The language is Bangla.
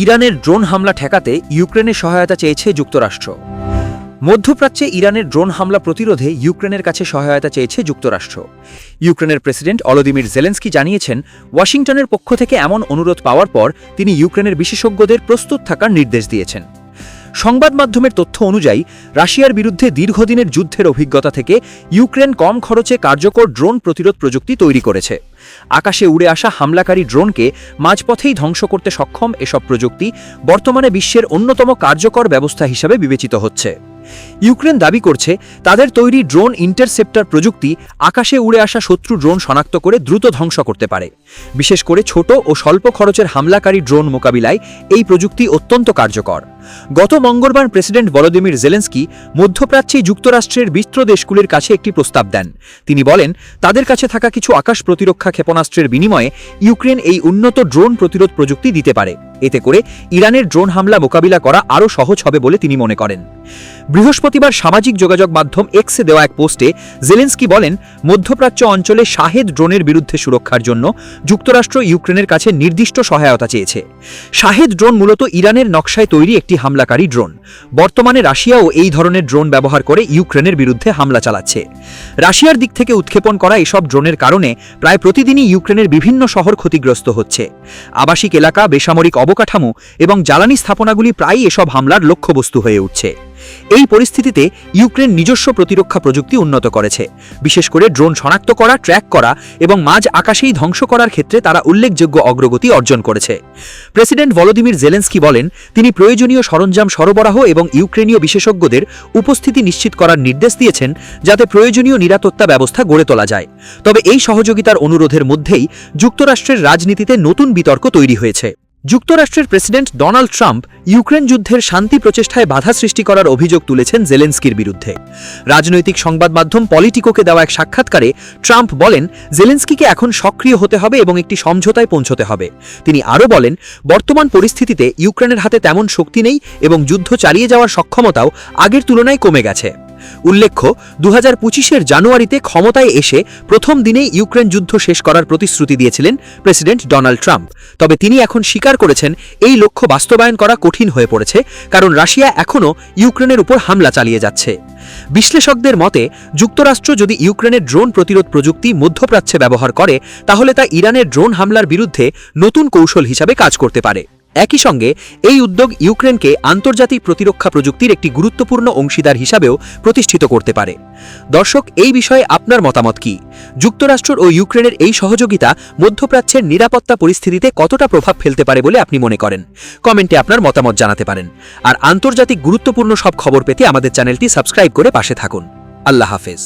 ইরানের ড্রোন হামলা ঠেকাতে ইউক্রেনের সহায়তা চেয়েছে যুক্তরাষ্ট্র। মধ্যপ্রাচ্যে ইরানের ড্রোন হামলা প্রতিরোধে ইউক্রেনের কাছে সহায়তা চেয়েছে যুক্তরাষ্ট্র। ইউক্রেনের প্রেসিডেন্ট ভলোদিমির জেলেনস্কি জানিয়েছেন, ওয়াশিংটনের পক্ষ থেকে এমন অনুরোধ পাওয়ার পর তিনি ইউক্রেনের বিশেষজ্ঞদের প্রস্তুত থাকার নির্দেশ দিয়েছেন। সংবাদ মাধ্যমের তথ্য অনুযায়ী রাশিয়ার বিরুদ্ধে দীর্ঘদিনের যুদ্ধের অভিজ্ঞতা থেকে ইউক্রেন কম খরচে কার্যকর ড্রোন প্রতিরোধ প্রযুক্তি তৈরি করেছে। আকাশে উড়ে আসা হামলাকারী ড্রোনকে মাঝপথেই ধ্বংস করতে সক্ষম এসব প্রযুক্তি বর্তমানে বিশ্বের অন্যতম কার্যকর ব্যবস্থা হিসাবে বিবেচিত হচ্ছে। ইউক্রেন দাবি করছে, তাদের তৈরি ড্রোন ইন্টারসেপ্টর প্রযুক্তি আকাশে উড়ে আসা শত্রু ড্রোন শনাক্ত করে দ্রুত ধ্বংস করতে পারে। বিশেষ করে ছোট ও স্বল্প খরচের হামলাকারী ড্রোন মোকাবিলায় এই প্রযুক্তি অত্যন্ত কার্যকর। গত মঙ্গলবার প্রেসিডেন্ট ভলোদিমির জেলেনস্কি মধ্যপ্রাচ্যে যুক্তরাষ্ট্রের মিত্র দেশগুলির কাছে একটি প্রস্তাব দেন। তিনি বলেন, তাদের কাছে থাকা কিছু আকাশ প্রতিরক্ষা ক্ষেপণাস্ত্রের বিনিময়ে ইউক্রেন এই উন্নত ড্রোন প্রতিরোধ প্রযুক্তি দিতে পারে। এতে করে ইরানের ড্রোন হামলা মোকাবিলা করা আরও সহজ হবে বলে তিনি মনে করেন। বৃহস্পতিবার সামাজিক যোগাযোগ মাধ্যম এক্সে দেওয়া এক পোস্টে জেলেনস্কি বলেন, মধ্যপ্রাচ্য অঞ্চলে শাহেদ ড্রোনের বিরুদ্ধে সুরক্ষার জন্য যুক্তরাষ্ট্র ইউক্রেনের কাছে নির্দিষ্ট সহায়তা চেয়েছে। শাহেদ ড্রোন মূলত ইরানের নকশায় তৈরি একটি হামলাকারী ড্রোন। বর্তমানে রাশিয়াও এই ধরনের ড্রোন ব্যবহার করে ইউক্রেনের বিরুদ্ধে হামলা চালাচ্ছে। রাশিয়ার দিক থেকে উৎক্ষেপণ করা এসব ড্রোনের কারণে প্রায় প্রতিদিনই ইউক্রেনের বিভিন্ন শহর ক্ষতিগ্রস্ত হচ্ছে। আবাসিক এলাকা, বেসামরিক অবকাঠামো এবং জ্বালানি স্থাপনাগুলি প্রায়ই এসব হামলার লক্ষ্যবস্তু হয়ে উঠছে। এই পরিস্থিতিতে ইউক্রেন নিজস্ব প্রতিরক্ষা প্রযুক্তি উন্নত করেছে। বিশেষ করে ড্রোন শনাক্ত করা, ট্র্যাক করা এবং মাঝ আকাশেই ধ্বংস করার ক্ষেত্রে তারা উল্লেখযোগ্য অগ্রগতি অর্জন করেছে। প্রেসিডেন্ট ভলোদিমির জেলেনস্কি বলেন, তিনি প্রয়োজনীয় সরঞ্জাম সরবরাহ এবং ইউক্রেনীয় বিশেষজ্ঞদের উপস্থিতি নিশ্চিত করার নির্দেশ দিয়েছেন, যাতে প্রয়োজনীয় নিরাপত্তা ব্যবস্থা গড়ে তোলা যায়। তবে এই সহযোগিতার অনুরোধের মধ্যেই যুক্তরাষ্ট্রের রাজনীতিতে নতুন বিতর্ক তৈরি হয়েছে। যুক্তরাষ্ট্রের প্রেসিডেন্ট ডোনাল্ড ট্রাম্প ইউক্রেন যুদ্ধের শান্তি প্রচেষ্টায় বাধা সৃষ্টি করার অভিযোগ তুলেছেন জেলেনস্কির বিরুদ্ধে। রাজনৈতিক সংবাদ মাধ্যম পলিটিকোকে দেওয়া এক সাক্ষাৎকারে ট্রাম্প বলেন, জেলেনস্কিকে এখন সক্রিয় হতে হবে এবং একটি সমঝোতায় পৌঁছতে হবে। তিনি আরও বলেন, বর্তমান পরিস্থিতিতে ইউক্রেনের হাতে তেমন শক্তি নেই এবং যুদ্ধ চালিয়ে যাওয়ার সক্ষমতাও আগের তুলনায় কমে গেছে। উল্লেখ্য, 2025-এর জানুয়ারিতে ক্ষমতায় এসে প্রথম দিনেই ইউক্রেন যুদ্ধ শেষ করার প্রতিশ্রুতি দিয়েছিলেন প্রেসিডেন্ট ডোনাল্ড ট্রাম্প। তবে তিনি এখন স্বীকার করেছেন, এই লক্ষ্য বাস্তবায়ন করা কঠিন হয়ে পড়েছে, কারণ রাশিয়া এখনও ইউক্রেনের উপর হামলা চালিয়ে যাচ্ছে। বিশ্লেষকদের মতে, যুক্তরাষ্ট্র যদি ইউক্রেনের ড্রোন প্রতিরোধ প্রযুক্তি মধ্যপ্রাচ্যে ব্যবহার করে, তাহলে তা ইরানের ড্রোন হামলার বিরুদ্ধে নতুন কৌশল হিসাবে কাজ করতে পারে। একই সঙ্গে এই উদ্যোগ ইউক্রেনকে আন্তর্জাতিক প্রতিরক্ষা প্রযুক্তির একটি গুরুত্বপূর্ণ অংশীদার হিসাবেও প্রতিষ্ঠিত করতে পারে। দর্শক, এই বিষয়ে আপনার মতামত কি? যুক্তরাষ্ট্র ও ইউক্রেনের এই সহযোগিতা মধ্যপ্রাচ্যের নিরাপত্তা পরিস্থিতিতে কতটা প্রভাব ফেলতে পারে বলে আপনি মনে করেন? কমেন্টে আপনার মতামত জানাতে পারেন। আর আন্তর্জাতিক গুরুত্বপূর্ণ সব খবর পেতে আমাদের চ্যানেলটি সাবস্ক্রাইব করে পাশে থাকুন। আল্লাহ হাফেজ।